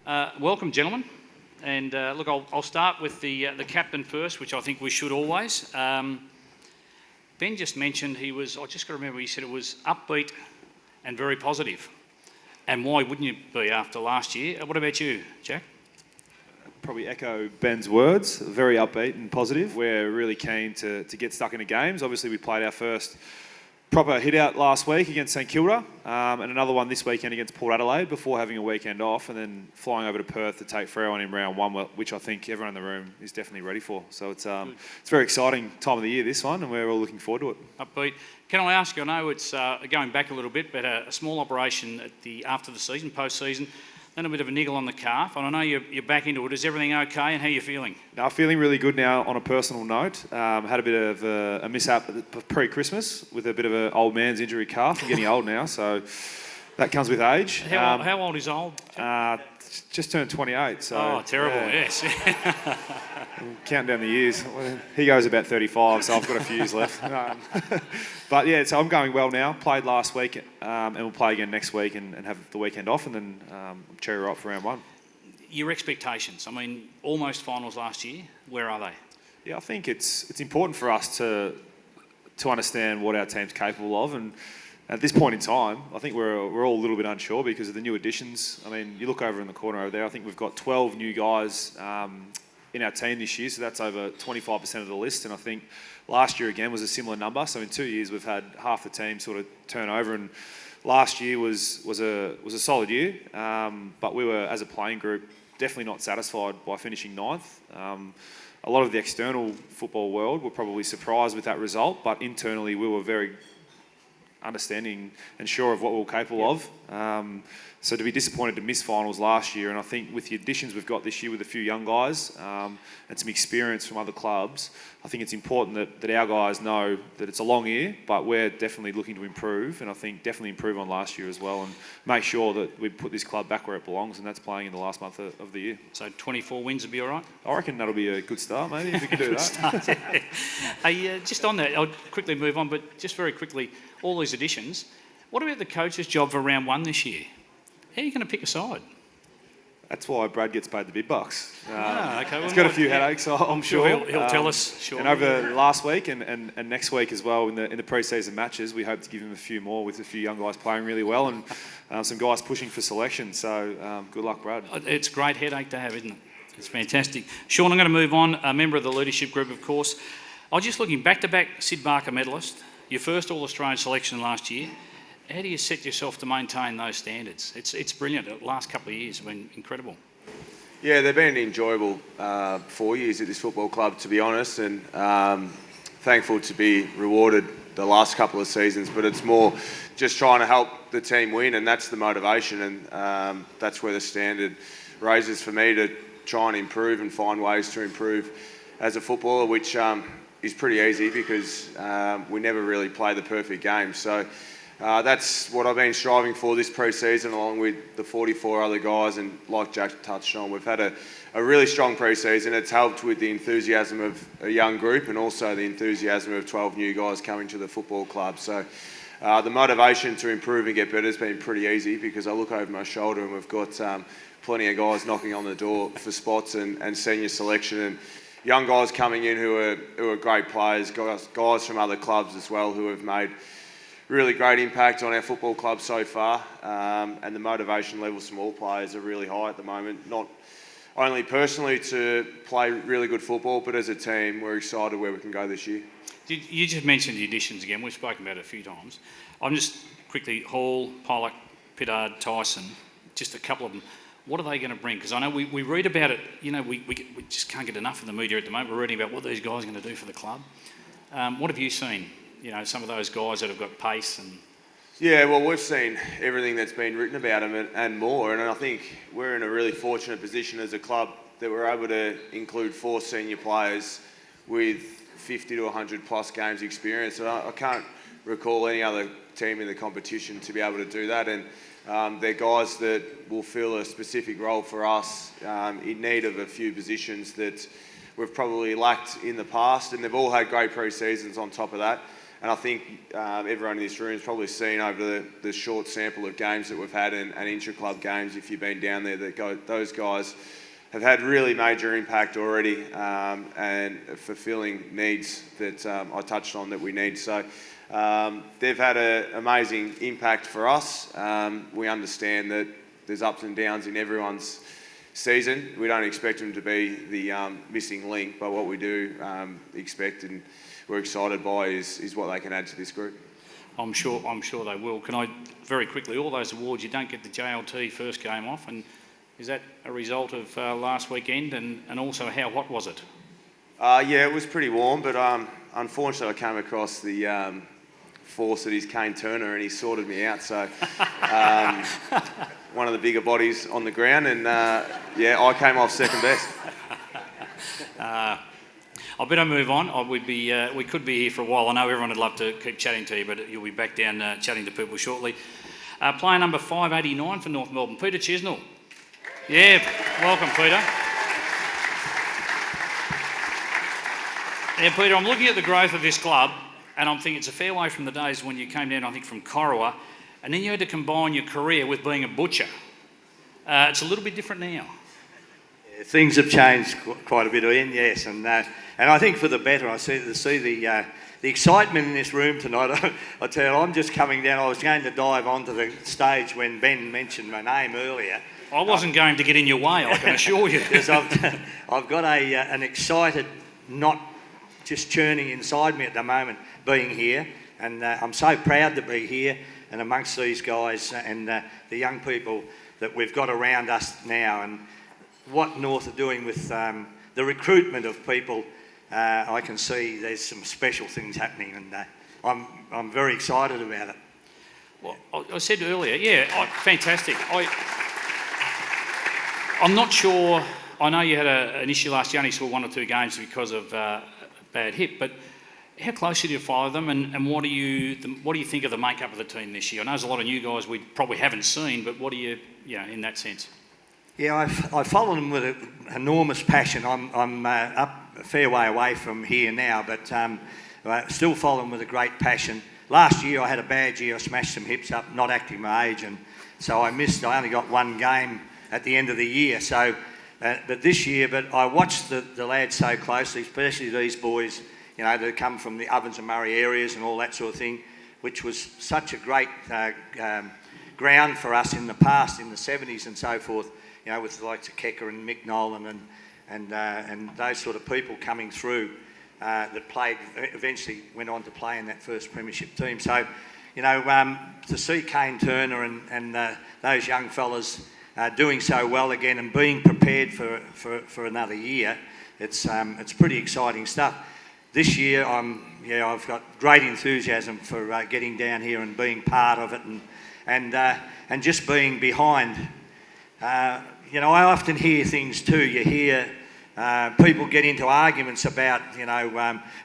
Welcome, gentlemen. And look, I'll start with the captain first, which I think we should always. Ben just mentioned I just got to remember, he said it was upbeat and very positive. And why wouldn't you be after last year? What about you, Jack? Probably echo Ben's words, very upbeat and positive. We're really keen to get stuck into games. Obviously, we played our first proper hit out last week against St Kilda and another one this weekend against Port Adelaide before having a weekend off and then flying over to Perth to take Freo on in round one, which I think everyone in the room is definitely ready for. So it's a very exciting time of the year, this one, and we're all looking forward to it. Upbeat. Can I ask you, I know it's going back a little bit, but a small operation after the season, post-season, then a bit of a niggle on the calf, and I know you're back into it. Is everything okay, and how are you feeling? No, feeling really good now on a personal note. Had a bit of a mishap pre-Christmas with a bit of an old man's injury calf. I'm getting old now, so that comes with age. How old is old? Just turned 28. So, oh, terrible, yes. I'm counting down the years. He goes about 35, so I've got a few years left. But yeah, so I'm going well now. Played last week and we'll play again next week and have the weekend off and then cherry ripe for round one. Your expectations, I mean, almost finals last year, where are they? Yeah, I think it's important for us to understand what our team's capable of, and at this point in time, I think we're all a little bit unsure because of the new additions. I mean, you look over in the corner over there, I think we've got 12 new guys in our team this year, so that's over 25% of the list, and I think last year again was a similar number. So in 2 years we've had half the team sort of turn over, and last year was a solid year, but we were, as a playing group, definitely not satisfied by finishing ninth. A lot of the external football world were probably surprised with that result, but internally we were very understanding and sure of what we were capable of. So to be disappointed to miss finals last year, and I think with the additions we've got this year with a few young guys and some experience from other clubs, I think it's important that our guys know that it's a long year, but we're definitely looking to improve, and I think definitely improve on last year as well, and make sure that we put this club back where it belongs, and that's playing in the last month of the year. So 24 wins would be all right? I reckon that'll be a good start, maybe, if we can do that. Start, yeah. Hey, just on that, I'll quickly move on, but just very quickly, all these additions, what about the coach's job for round one this year? How are you going to pick a side? That's why Brad gets paid the big bucks. Okay. He's got a few headaches, I'm sure. He'll tell us. Sure. And over last week and next week as well in the pre-season matches, we hope to give him a few more with a few young guys playing really well and some guys pushing for selection. So good luck, Brad. It's a great headache to have, isn't it? It's fantastic. Shaun, I'm going to move on. A member of the leadership group, of course. I was just looking back-to-back Sid Barker medalist, your first All-Australian selection last year. How do you set yourself to maintain those standards? It's brilliant. The last couple of years have been incredible. Yeah, they've been enjoyable 4 years at this football club, to be honest, and thankful to be rewarded the last couple of seasons, but it's more just trying to help the team win, and that's the motivation, and that's where the standard raises for me to try and improve and find ways to improve as a footballer, which is pretty easy because we never really play the perfect game. So that's what I've been striving for this pre-season, along with the 44 other guys, and like Jack touched on, we've had a really strong pre-season. It's helped with the enthusiasm of a young group and also the enthusiasm of 12 new guys coming to the football club. So the motivation to improve and get better has been pretty easy because I look over my shoulder and we've got plenty of guys knocking on the door for spots and senior selection, and young guys coming in who are great players, guys from other clubs as well who have made really great impact on our football club so far, and the motivation levels from all players are really high at the moment. Not only personally to play really good football, but as a team, we're excited where we can go this year. You just mentioned the additions again. We've spoken about it a few times. I'm just quickly, Hall, Pollock, Pittard, Tyson, just a couple of them. What are they going to bring? Because I know we read about it, you know, we just can't get enough in the media at the moment. We're reading about what these guys are going to do for the club. What have you seen? You know, some of those guys that have got pace and... Yeah, well, we've seen everything that's been written about them and more, and I think we're in a really fortunate position as a club that we're able to include 4 senior players with 50 to 100 plus games experience. And I can't recall any other team in the competition to be able to do that, and they're guys that will fill a specific role for us in need of a few positions that we've probably lacked in the past, and they've all had great pre-seasons on top of that. And I think everyone in this room has probably seen over the short sample of games that we've had and intra-club games, if you've been down there, those guys have had really major impact already and fulfilling needs that I touched on that we need. So they've had an amazing impact for us. We understand that there's ups and downs in everyone's season. We don't expect them to be the missing link, but what we do expect and we're excited by is what they can add to this group. I'm sure they will. Can I very quickly, all those awards, you don't get the JLT first game off, and is that a result of last weekend? And also, how hot was it? Yeah, it was pretty warm, but unfortunately I came across the force that is Kane Turner and he sorted me out. So one of the bigger bodies on the ground, and I came off second best. I better move on. We could be here for a while. I know everyone would love to keep chatting to you, but you'll be back down chatting to people shortly. Player number 589 for North Melbourne, Peter Chisnall. Yeah, welcome, Peter. Yeah, Peter, I'm looking at the growth of this club, and I'm thinking it's a fair way from the days when you came down, I think, from Corowa, and then you had to combine your career with being a butcher. It's a little bit different now. Yeah, things have changed quite a bit, Ian, yes, and I think for the better. I see the excitement in this room tonight. I tell you, I'm just coming down. I was going to dive onto the stage when Ben mentioned my name earlier. I wasn't going to get in your way, I can assure you. Because I've got an excited knot just churning inside me at the moment being here, and I'm so proud to be here and amongst these guys and the young people that we've got around us now, and what North are doing with the recruitment of people. I can see there's some special things happening, and I'm very excited about it. Well, I said earlier, fantastic. I'm not sure. I know you had an issue last year, only saw 1 or 2 games because of a bad hip, but how closely do you follow them, and what do you think of the makeup of the team this year? I know there's a lot of new guys we probably haven't seen, but what do you in that sense? Yeah, I follow them with an enormous passion. I'm up a fair way away from here now, but I still follow them with a great passion. Last year I had a bad year. I smashed some hips up, not acting my age, and so I only got 1 game at the end of the year. So, but this year, I watched the lads so closely, especially these boys, that come from the Ovens and Murray areas and all that sort of thing, which was such a great ground for us in the past, in the 70s and so forth. With the likes of Kecker and Mick Nolan and those sort of people coming through that played, eventually went on to play in that first premiership team. So, to see Kane Turner and those young fellas doing so well again and being prepared for another year, it's pretty exciting stuff. This year, I've got great enthusiasm for getting down here and being part of it and just being behind. I often hear things too. You hear people get into arguments about,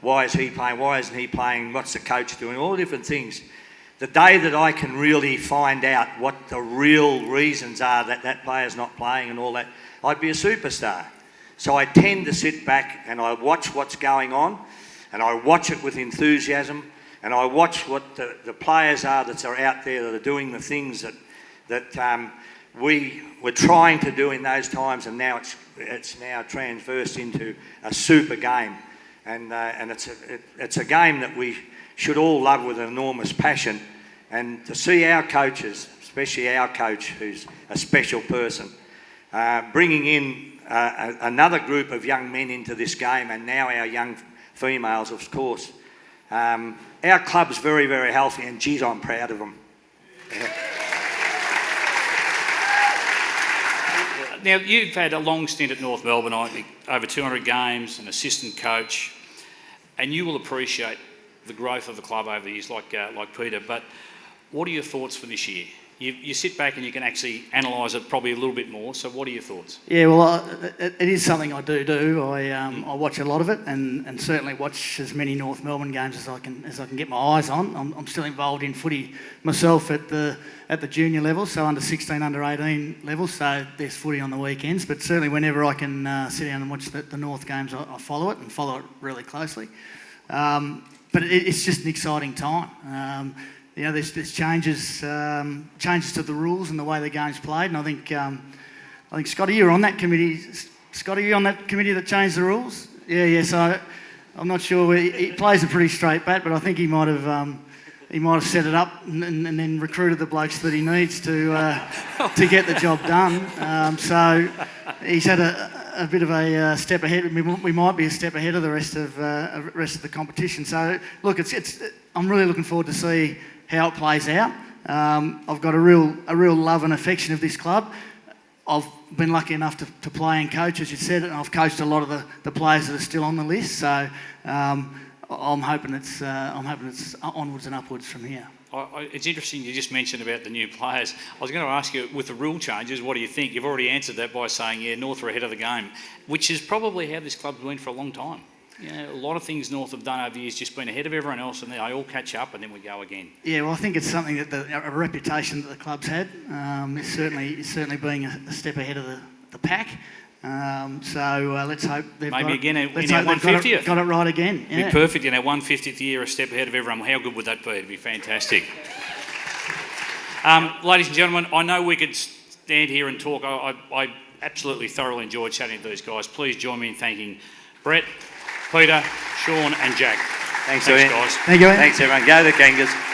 why is he playing, why isn't he playing, what's the coach doing, all different things. The day that I can really find out what the real reasons are that player's not playing and all that, I'd be a superstar. So I tend to sit back and I watch what's going on, and I watch it with enthusiasm, and I watch what the players are that are out there that are doing the things that we were trying to do in those times, and now it's now transversed into a super game, and it's a game that we should all love with an enormous passion. And to see our coaches, especially our coach, who's a special person, bringing in another group of young men into this game, and now our young females, of course. Our club's very, very healthy, and geez, I'm proud of them. Yeah. Now, you've had a long stint at North Melbourne, I think, over 200 games, an assistant coach, and you will appreciate the growth of the club over the years, like Peter. But what are your thoughts for this year? You sit back and you can actually analyse it probably a little bit more. So what are your thoughts? Yeah, well, it is something I do. I watch a lot of it, and certainly watch as many North Melbourne games as I can get my eyes on. I'm still involved in footy myself at the junior level, so under 16, under 18 level. So there's footy on the weekends, but certainly whenever I can sit down and watch the North games, I follow it really closely. but it's just an exciting time. There's changes to the rules and the way the game's played, and I think Scotty, you're on that committee. Scotty, you on that committee that changed the rules? Yeah. So I'm not sure. He plays a pretty straight bat, but I think he might have set it up and then recruited the blokes that he needs to get the job done. So he's had a bit of a step ahead. We might be a step ahead of the rest of the competition. So look, I'm really looking forward to see how it plays out. I've got a real love and affection of this club. I've been lucky enough to play and coach, as you said, and I've coached a lot of the players that are still on the list. So I'm hoping it's onwards and upwards from here. It's interesting you just mentioned about the new players. I was going to ask you, with the rule changes, what do you think? You've already answered that by saying, yeah, North are ahead of the game, which is probably how this club's been for a long time. A lot of things North have done over the years, just been ahead of everyone else, and they all catch up, and then we go again. Yeah, well, I think it's something that a reputation that the club's had. It's certainly being a step ahead of the pack. So let's hope they've got it right again. Yeah. Be perfect in our 150th year, a step ahead of everyone. How good would that be? It'd be fantastic. Ladies and gentlemen, I know we could stand here and talk. I absolutely thoroughly enjoyed chatting to these guys. Please join me in thanking Brett, Peter, Shaun and Jack. Thanks guys. Thank you. Thanks everyone. Go the Kangas.